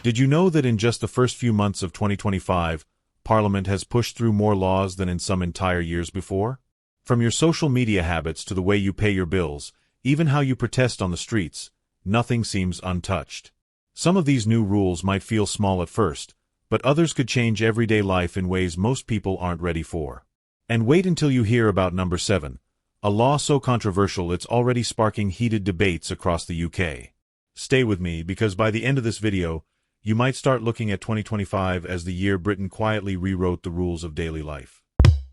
Did you know that in just the first few months of 2025, Parliament has pushed through more laws than in some entire years before? From your social media habits to the way you pay your bills, even how you protest on the streets, nothing seems untouched. Some of these new rules might feel small at first, but others could change everyday life in ways most people aren't ready for. And wait until you hear about number 7, a law so controversial it's already sparking heated debates across the UK. Stay with me because by the end of this video, you might start looking at 2025 as the year Britain quietly rewrote the rules of daily life.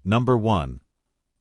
Number 1.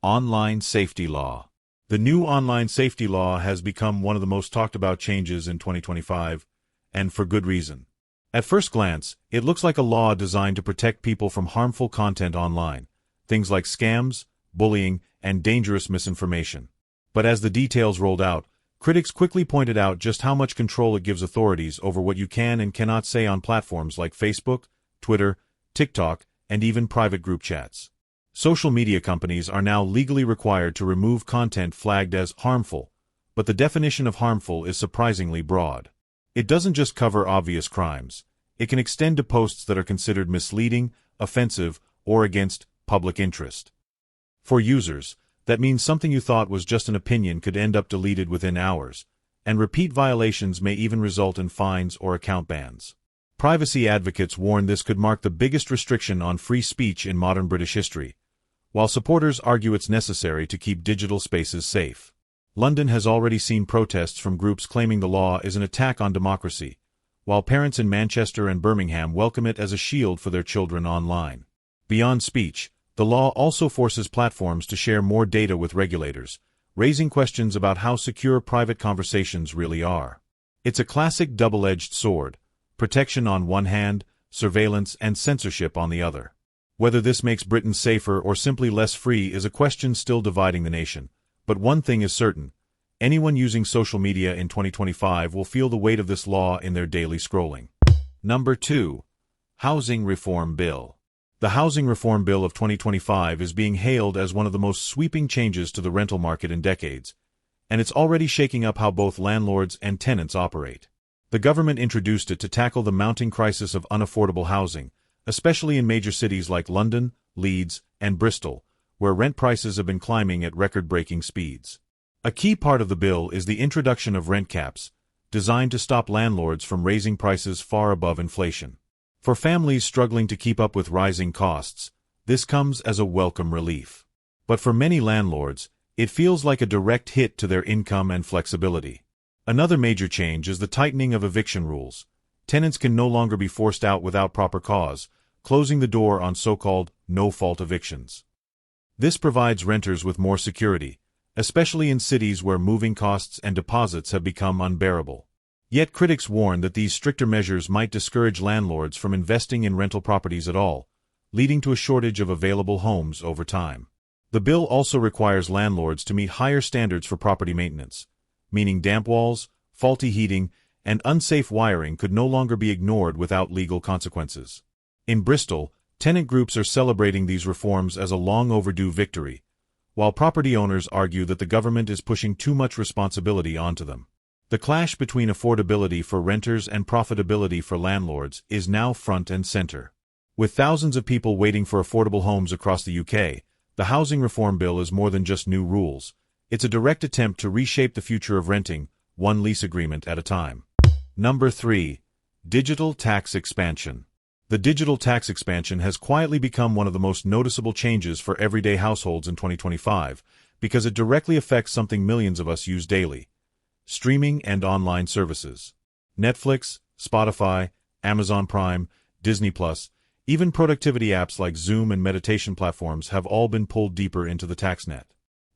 Online Safety Law. The new Online Safety Law has become one of the most talked about changes in 2025, and for good reason. At first glance, it looks like a law designed to protect people from harmful content online, things like scams, bullying, and dangerous misinformation. But as the details rolled out, critics quickly pointed out just how much control it gives authorities over what you can and cannot say on platforms like Facebook, Twitter, TikTok, and even private group chats. Social media companies are now legally required to remove content flagged as harmful, but the definition of harmful is surprisingly broad. It doesn't just cover obvious crimes. It can extend to posts that are considered misleading, offensive, or against public interest. For users, that means something you thought was just an opinion could end up deleted within hours, and repeat violations may even result in fines or account bans. Privacy advocates warn this could mark the biggest restriction on free speech in modern British history, while supporters argue it's necessary to keep digital spaces safe. London has already seen protests from groups claiming the law is an attack on democracy, while parents in Manchester and Birmingham welcome it as a shield for their children online. Beyond speech, the law also forces platforms to share more data with regulators, raising questions about how secure private conversations really are. It's a classic double-edged sword, protection on one hand, surveillance and censorship on the other. Whether this makes Britain safer or simply less free is a question still dividing the nation. But one thing is certain, anyone using social media in 2025 will feel the weight of this law in their daily scrolling. Number 2. Housing Reform Bill. The Housing Reform Bill of 2025 is being hailed as one of the most sweeping changes to the rental market in decades, and it's already shaking up how both landlords and tenants operate. The government introduced it to tackle the mounting crisis of unaffordable housing, especially in major cities like London, Leeds, and Bristol, where rent prices have been climbing at record-breaking speeds. A key part of the bill is the introduction of rent caps, designed to stop landlords from raising prices far above inflation. For families struggling to keep up with rising costs, this comes as a welcome relief. But for many landlords, it feels like a direct hit to their income and flexibility. Another major change is the tightening of eviction rules. Tenants can no longer be forced out without proper cause, closing the door on so-called no-fault evictions. This provides renters with more security, especially in cities where moving costs and deposits have become unbearable. Yet critics warn that these stricter measures might discourage landlords from investing in rental properties at all, leading to a shortage of available homes over time. The bill also requires landlords to meet higher standards for property maintenance, meaning damp walls, faulty heating, and unsafe wiring could no longer be ignored without legal consequences. In Bristol, tenant groups are celebrating these reforms as a long-overdue victory, while property owners argue that the government is pushing too much responsibility onto them. The clash between affordability for renters and profitability for landlords is now front and center. With thousands of people waiting for affordable homes across the UK, the Housing Reform Bill is more than just new rules. It's a direct attempt to reshape the future of renting, one lease agreement at a time. Number 3. Digital Tax Expansion. The digital tax expansion has quietly become one of the most noticeable changes for everyday households in 2025 because it directly affects something millions of us use daily: streaming and online services. Netflix, Spotify, Amazon Prime, Disney+, even productivity apps like Zoom and meditation platforms have all been pulled deeper into the tax net.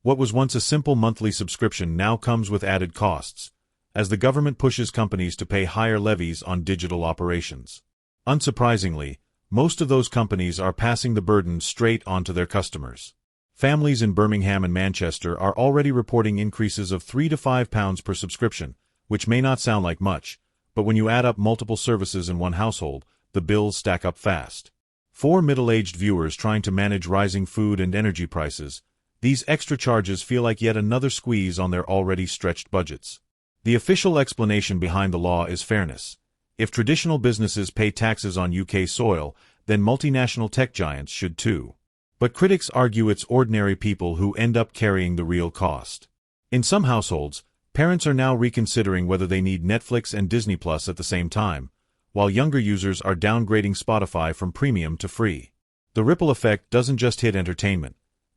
What was once a simple monthly subscription now comes with added costs, as the government pushes companies to pay higher levies on digital operations. Unsurprisingly, most of those companies are passing the burden straight onto their customers. Families in Birmingham and Manchester are already reporting increases of £3 to £5 per subscription, which may not sound like much, but when you add up multiple services in one household, the bills stack up fast. For middle-aged viewers trying to manage rising food and energy prices, these extra charges feel like yet another squeeze on their already stretched budgets. The official explanation behind the law is fairness. If traditional businesses pay taxes on UK soil, then multinational tech giants should too. But critics argue it's ordinary people who end up carrying the real cost. In some households, parents are now reconsidering whether they need Netflix and Disney Plus at the same time, while younger users are downgrading Spotify from premium to free. The ripple effect doesn't just hit entertainment.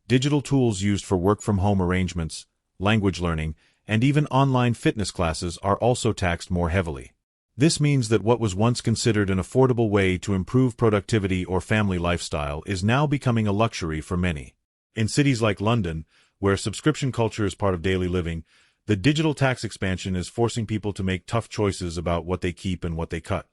Digital tools used for work-from-home arrangements, language learning, and even online fitness classes are also taxed more heavily. This means that what was once considered an affordable way to improve productivity or family lifestyle is now becoming a luxury for many. In cities like London, where subscription culture is part of daily living, the digital tax expansion is forcing people to make tough choices about what they keep and what they cut.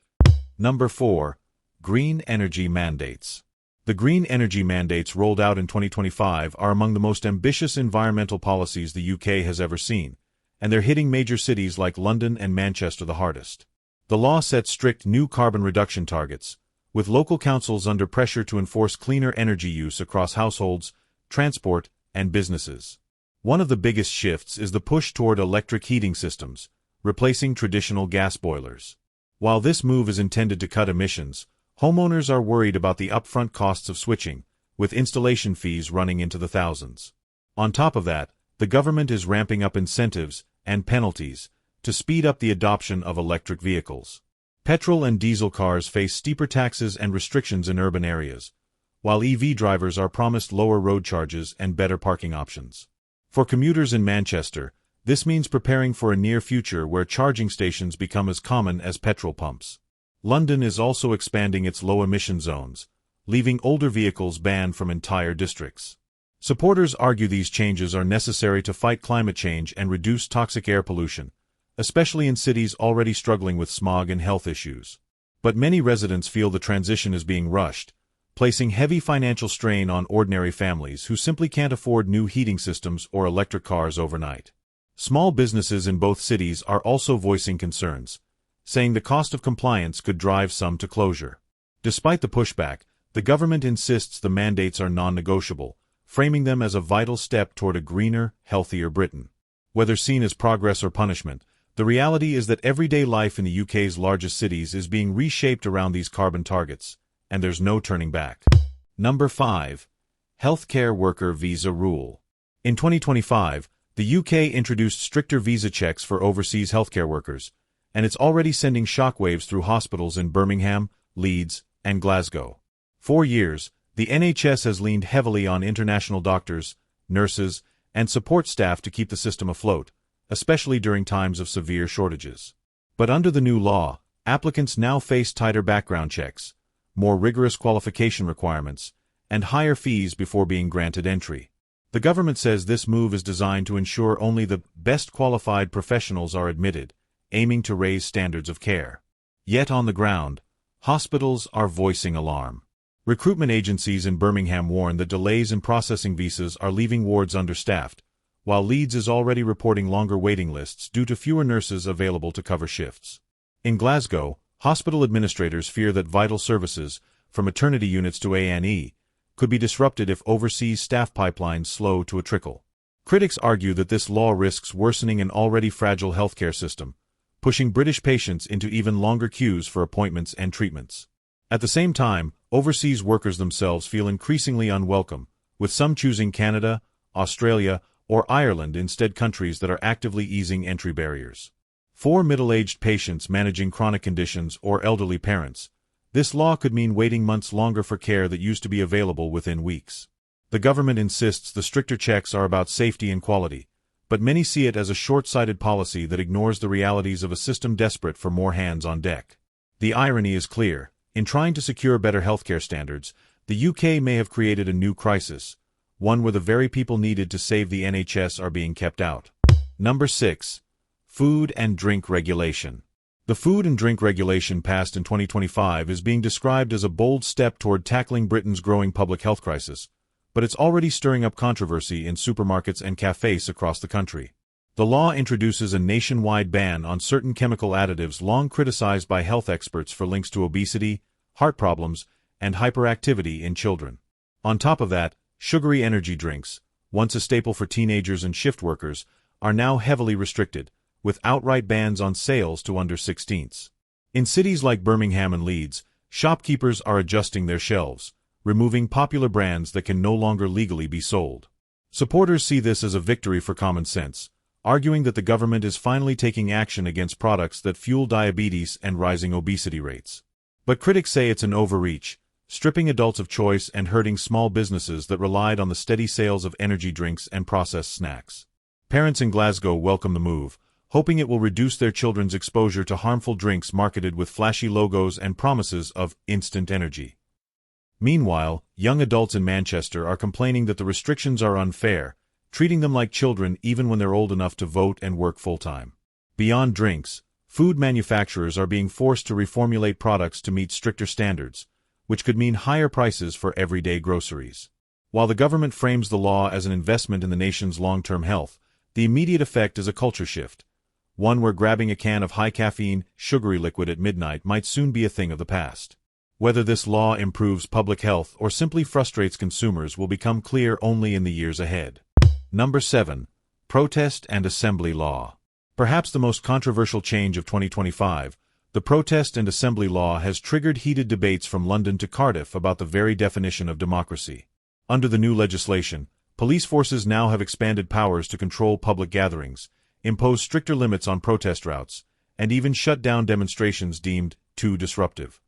Number 4. Green energy mandates. The green energy mandates rolled out in 2025 are among the most ambitious environmental policies the UK has ever seen, and they're hitting major cities like London and Manchester the hardest. The law sets strict new carbon reduction targets, with local councils under pressure to enforce cleaner energy use across households, transport, and businesses. One of the biggest shifts is the push toward electric heating systems, replacing traditional gas boilers. While this move is intended to cut emissions, homeowners are worried about the upfront costs of switching, with installation fees running into the thousands. On top of that, the government is ramping up incentives and penalties to speed up the adoption of electric vehicles. Petrol and diesel cars face steeper taxes and restrictions in urban areas, while EV drivers are promised lower road charges and better parking options. For commuters in Manchester, this means preparing for a near future where charging stations become as common as petrol pumps. London is also expanding its low-emission zones, leaving older vehicles banned from entire districts. Supporters argue these changes are necessary to fight climate change and reduce toxic air pollution, especially in cities already struggling with smog and health issues. But many residents feel the transition is being rushed, placing heavy financial strain on ordinary families who simply can't afford new heating systems or electric cars overnight. Small businesses in both cities are also voicing concerns, saying the cost of compliance could drive some to closure. Despite the pushback, the government insists the mandates are non-negotiable, framing them as a vital step toward a greener, healthier Britain. Whether seen as progress or punishment, the reality is that everyday life in the UK's largest cities is being reshaped around these carbon targets, and there's no turning back. Number 5. Healthcare Worker Visa Rule. In 2025, the UK introduced stricter visa checks for overseas healthcare workers, and it's already sending shockwaves through hospitals in Birmingham, Leeds, and Glasgow. For years, the NHS has leaned heavily on international doctors, nurses, and support staff to keep the system afloat, especially during times of severe shortages. But under the new law, applicants now face tighter background checks, more rigorous qualification requirements, and higher fees before being granted entry. The government says this move is designed to ensure only the best qualified professionals are admitted, aiming to raise standards of care. Yet on the ground, hospitals are voicing alarm. Recruitment agencies in Birmingham warn that delays in processing visas are leaving wards understaffed, while Leeds is already reporting longer waiting lists due to fewer nurses available to cover shifts. In Glasgow, hospital administrators fear that vital services, from maternity units to A&E, could be disrupted if overseas staff pipelines slow to a trickle. Critics argue that this law risks worsening an already fragile healthcare system, pushing British patients into even longer queues for appointments and treatments. At the same time, overseas workers themselves feel increasingly unwelcome, with some choosing Canada, Australia, or Ireland instead, countries that are actively easing entry barriers. For middle-aged patients managing chronic conditions or elderly parents, this law could mean waiting months longer for care that used to be available within weeks. The government insists the stricter checks are about safety and quality, but many see it as a short-sighted policy that ignores the realities of a system desperate for more hands on deck. The irony is clear. In trying to secure better healthcare standards, the UK may have created a new crisis, one where the very people needed to save the NHS are being kept out. Number 6. Food and Drink Regulation. The food and drink regulation passed in 2025 is being described as a bold step toward tackling Britain's growing public health crisis, but it's already stirring up controversy in supermarkets and cafes across the country. The law introduces a nationwide ban on certain chemical additives long criticized by health experts for links to obesity, heart problems, and hyperactivity in children. On top of that, sugary energy drinks, once a staple for teenagers and shift workers, are now heavily restricted, with outright bans on sales to under 16s. In cities like Birmingham and Leeds, shopkeepers are adjusting their shelves, removing popular brands that can no longer legally be sold. Supporters see this as a victory for common sense, arguing that the government is finally taking action against products that fuel diabetes and rising obesity rates. But critics say it's an overreach, stripping adults of choice and hurting small businesses that relied on the steady sales of energy drinks and processed snacks. Parents in Glasgow welcome the move, hoping it will reduce their children's exposure to harmful drinks marketed with flashy logos and promises of instant energy. Meanwhile, young adults in Manchester are complaining that the restrictions are unfair, treating them like children even when they're old enough to vote and work full-time. Beyond drinks, food manufacturers are being forced to reformulate products to meet stricter standards, which could mean higher prices for everyday groceries. While the government frames the law as an investment in the nation's long-term health, the immediate effect is a culture shift, one where grabbing a can of high-caffeine, sugary liquid at midnight might soon be a thing of the past. Whether this law improves public health or simply frustrates consumers will become clear only in the years ahead. Number 7. Protest and Assembly Law. Perhaps the most controversial change of 2025, the protest and assembly law has triggered heated debates from London to Cardiff about the very definition of democracy. Under the new legislation, police forces now have expanded powers to control public gatherings, impose stricter limits on protest routes, and even shut down demonstrations deemed too disruptive.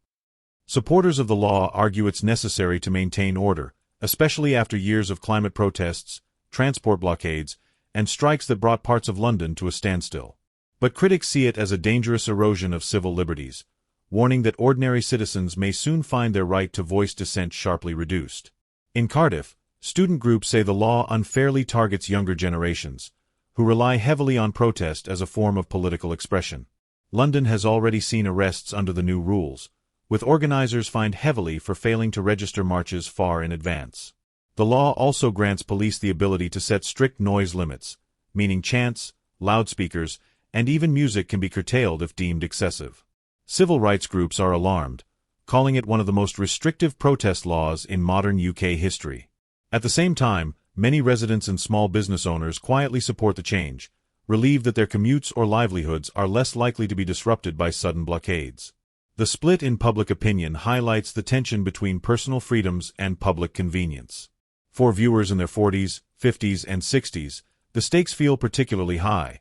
Supporters of the law argue it's necessary to maintain order, especially after years of climate protests, transport blockades, and strikes that brought parts of London to a standstill. But critics see it as a dangerous erosion of civil liberties, warning that ordinary citizens may soon find their right to voice dissent sharply reduced. In Cardiff, student groups say the law unfairly targets younger generations, who rely heavily on protest as a form of political expression. London has already seen arrests under the new rules, with organizers fined heavily for failing to register marches far in advance. The law also grants police the ability to set strict noise limits, meaning chants, loudspeakers, and even music can be curtailed if deemed excessive. Civil rights groups are alarmed, calling it one of the most restrictive protest laws in modern UK history. At the same time, many residents and small business owners quietly support the change, relieved that their commutes or livelihoods are less likely to be disrupted by sudden blockades. The split in public opinion highlights the tension between personal freedoms and public convenience. For viewers in their 40s, 50s, and 60s, the stakes feel particularly high.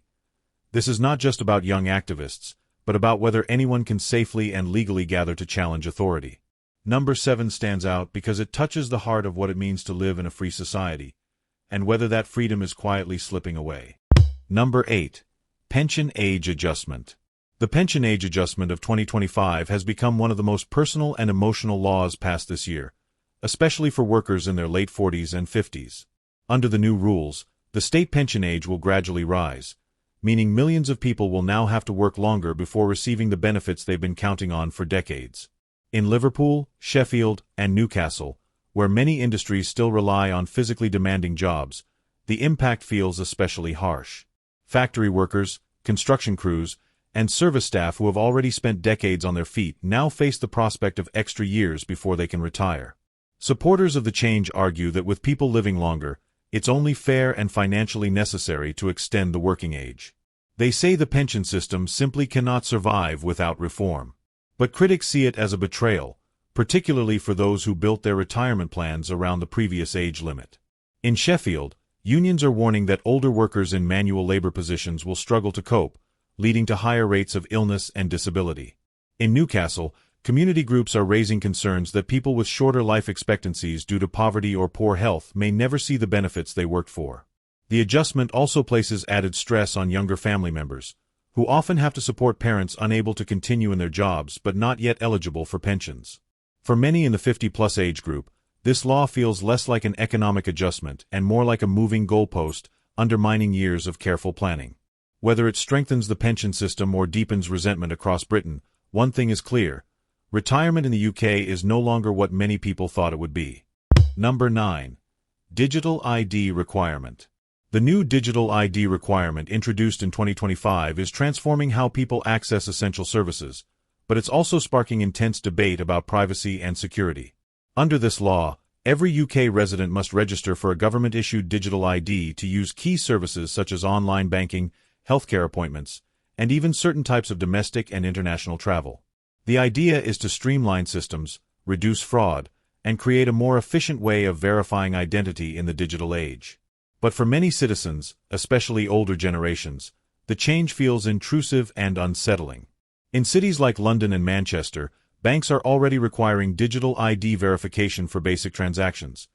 This is not just about young activists, but about whether anyone can safely and legally gather to challenge authority. Number 7 stands out because it touches the heart of what it means to live in a free society, and whether that freedom is quietly slipping away. Number 8. Pension Age Adjustment. The pension age adjustment of 2025 has become one of the most personal and emotional laws passed this year, especially for workers in their late 40s and 50s. Under the new rules, the state pension age will gradually rise, meaning millions of people will now have to work longer before receiving the benefits they've been counting on for decades. In Liverpool, Sheffield, and Newcastle, where many industries still rely on physically demanding jobs, the impact feels especially harsh. Factory workers, construction crews, and service staff who have already spent decades on their feet now face the prospect of extra years before they can retire. Supporters of the change argue that with people living longer, it's only fair and financially necessary to extend the working age. They say the pension system simply cannot survive without reform. But critics see it as a betrayal, particularly for those who built their retirement plans around the previous age limit. In Sheffield, unions are warning that older workers in manual labor positions will struggle to cope, leading to higher rates of illness and disability. In Newcastle, community groups are raising concerns that people with shorter life expectancies due to poverty or poor health may never see the benefits they worked for. The adjustment also places added stress on younger family members, who often have to support parents unable to continue in their jobs but not yet eligible for pensions. For many in the 50-plus age group, this law feels less like an economic adjustment and more like a moving goalpost, undermining years of careful planning. Whether it strengthens the pension system or deepens resentment across Britain, one thing is clear: retirement in the UK is no longer what many people thought it would be. Number 9. Digital ID Requirement. The new digital ID requirement introduced in 2025 is transforming how people access essential services, but it's also sparking intense debate about privacy and security. Under this law, every UK resident must register for a government-issued digital ID to use key services such as online banking, healthcare appointments, and even certain types of domestic and international travel. The idea is to streamline systems, reduce fraud, and create a more efficient way of verifying identity in the digital age. But for many citizens, especially older generations, the change feels intrusive and unsettling. In cities like London and Manchester, banks are already requiring digital ID verification for basic transactions,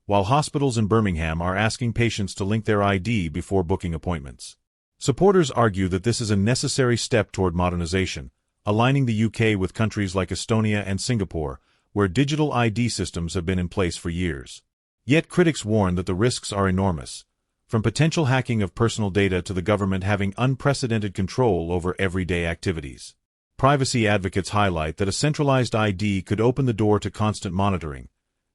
while hospitals in Birmingham are asking patients to link their ID before booking appointments. Supporters argue that this is a necessary step toward modernization, aligning the UK with countries like Estonia and Singapore, where digital ID systems have been in place for years. Yet critics warn that the risks are enormous, from potential hacking of personal data to the government having unprecedented control over everyday activities. Privacy advocates highlight that a centralized ID could open the door to constant monitoring,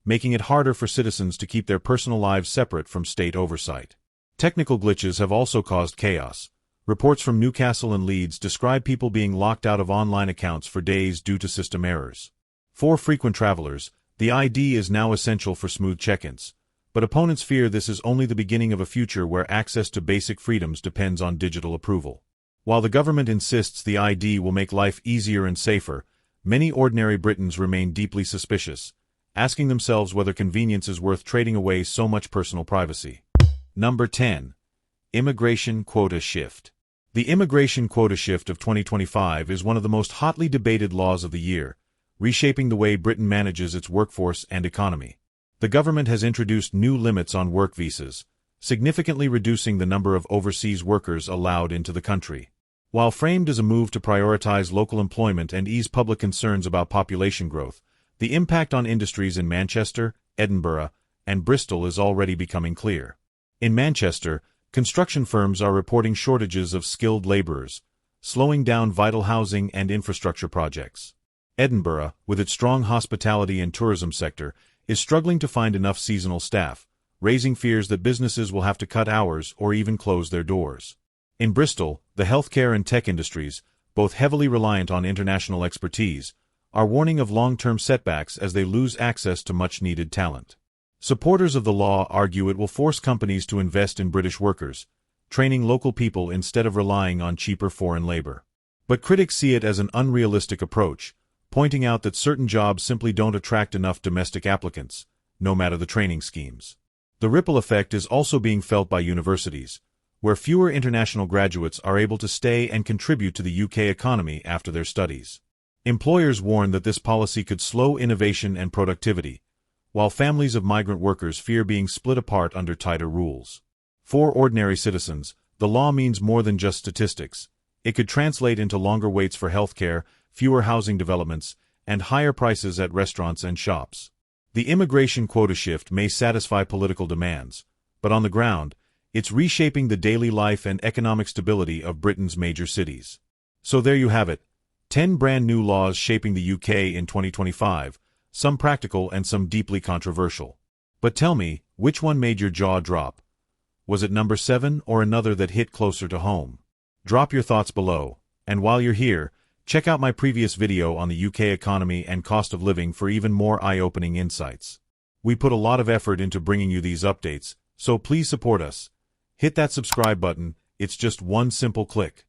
making it harder for citizens to keep their personal lives separate from state oversight. Technical glitches have also caused chaos. Reports from Newcastle and Leeds describe people being locked out of online accounts for days due to system errors. For frequent travelers, the ID is now essential for smooth check-ins, but opponents fear this is only the beginning of a future where access to basic freedoms depends on digital approval. While the government insists the ID will make life easier and safer, many ordinary Britons remain deeply suspicious, asking themselves whether convenience is worth trading away so much personal privacy. Number 10. Immigration Quota Shift. The Immigration Quota Shift of 2025 is one of the most hotly debated laws of the year, reshaping the way Britain manages its workforce and economy. The government has introduced new limits on work visas, significantly reducing the number of overseas workers allowed into the country. While framed as a move to prioritize local employment and ease public concerns about population growth, the impact on industries in Manchester, Edinburgh, and Bristol is already becoming clear. In Manchester, construction firms are reporting shortages of skilled laborers, slowing down vital housing and infrastructure projects. Edinburgh, with its strong hospitality and tourism sector, is struggling to find enough seasonal staff, raising fears that businesses will have to cut hours or even close their doors. In Bristol, the healthcare and tech industries, both heavily reliant on international expertise, are warning of long-term setbacks as they lose access to much-needed talent. Supporters of the law argue it will force companies to invest in British workers, training local people instead of relying on cheaper foreign labor. But critics see it as an unrealistic approach, pointing out that certain jobs simply don't attract enough domestic applicants, no matter the training schemes. The ripple effect is also being felt by universities, where fewer international graduates are able to stay and contribute to the UK economy after their studies. Employers warn that this policy could slow innovation and productivity, while families of migrant workers fear being split apart under tighter rules. For ordinary citizens, the law means more than just statistics. It could translate into longer waits for healthcare, fewer housing developments, and higher prices at restaurants and shops. The immigration quota shift may satisfy political demands, but on the ground, it's reshaping the daily life and economic stability of Britain's major cities. So there you have it, 10 brand new laws shaping the UK in 2025, some practical and some deeply controversial. But tell me, which one made your jaw drop? Was it number 7 or another that hit closer to home? Drop your thoughts below, and while you're here, check out my previous video on the UK economy and cost of living for even more eye-opening insights. We put a lot of effort into bringing you these updates, so please support us. Hit that subscribe button, it's just one simple click.